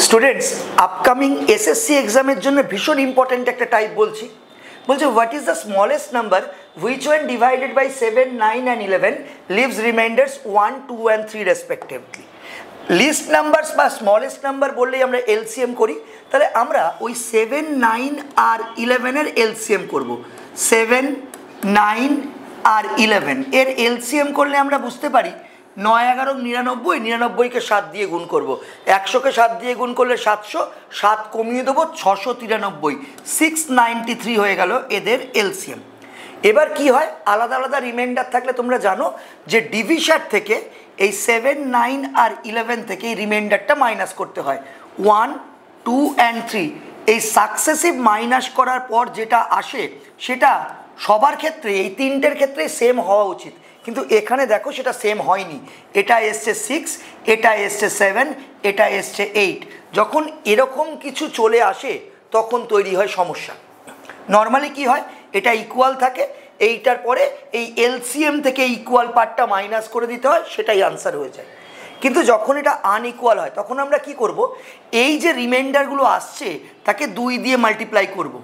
Students upcoming SSC এক্সামের জন্য ভীষণ ইম্পর্টেন্ট একটা টাইপ বলছি। বলছে what is the smallest number which when divided by 7, 9 and 11 leaves remainders 1, 2 and 3 respectively. Least numbers বা স্মলেস্ট নাম্বার বললেই আমরা এলসিএম করি, তাহলে আমরা ওই 7, 9 আর 11-এর এলসিএম করব। 7, 9 আর 11 এর এলসিএম করলে আমরা বুঝতে পারি 9, 11, 99, 99কে 7 দিয়ে গুণ করব। 100কে 7 দিয়ে গুণ করলে 700, 7 কমিয়ে দেবো 693, 693 হয়ে গেল এদের এলসিএম। এবার কি হয়, আলাদা আলাদা রিমাইন্ডার থাকলে তোমরা জানো যে ডিভিশন থেকে এই 7, 9 আর 11 থেকে এই রিমাইন্ডারটা মাইনাস করতে হয়। 1, 2 অ্যান্ড 3 এই সাকসেসিভ মাইনাস করার পর যেটা আসে সেটা সবার ক্ষেত্রে, এই তিনটের ক্ষেত্রে সেম হওয়া উচিত, কিন্তু এখানে দেখো সেটা সেম হয়নি। এটা এসছে 6, এটা এসছে 7, এটা এসছে 8। যখন এরকম কিছু চলে আসে তখন তৈরি হয় সমস্যা। নর্মালি কি হয়, এটা ইকুয়াল থাকে, এইটার পরে এই এলসিএম থেকে ইকুয়াল পার্টটা মাইনাস করে দিতে হয়, সেটাই আনসার হয়ে যায়। কিন্তু যখন এটা আনইকুয়াল হয় তখন আমরা কি করব, এই যে রিমাইন্ডারগুলো আসছে তাকে 2 দিয়ে মাল্টিপ্লাই করব,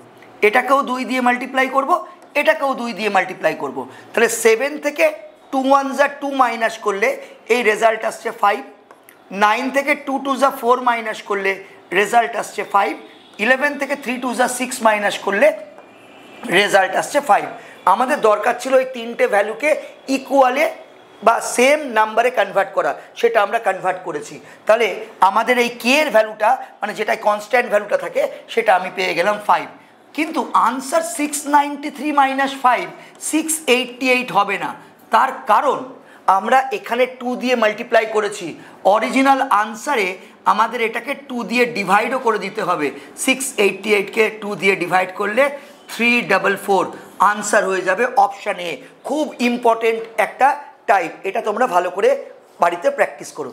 এটাকেও 2 দিয়ে মাল্টিপ্লাই করব, এটাকেও 2 দিয়ে মাল্টিপ্লাই করব। তাহলে 7 থেকে 2 1 2 মাইনাস করলে এই রেজাল্ট আসছে 5, 9 থেকে 2 2 4 মাইনাস করলে রেজাল্ট আসছে 5, 11 থেকে 3 2 6 মাইনাস করলে রেজাল্ট আসছে 5। আমাদের দরকার ছিল এই তিনটে ভ্যালুকে ইকুয়ালে বা সেম নাম্বারে কনভার্ট করা, সেটা আমরা কনভার্ট করেছি। তাহলে আমাদের এই কে এর ভ্যালুটা, মানে যেটা কনস্ট্যান্ট ভ্যালুটা থাকে, সেটা আমি পেয়ে গেলাম 5। কিন্তু আনসার 693 মাইনাস 5 688 হবে না। তার কারণ আমরা এখানে 2 দিয়ে মাল্টিপ্লাই করেছি, অরিজিনাল আনসারে আমাদের এটাকে 2 দিয়ে ডিভাইডও করে দিতে হবে। 688কে 2 দিয়ে ডিভাইড করলে 344 আনসার হয়ে যাবে অপশান এ। খুব ইম্পর্টেন্ট একটা টাইপ, এটা তোমরা ভালো করে বাড়িতে প্র্যাকটিস করো।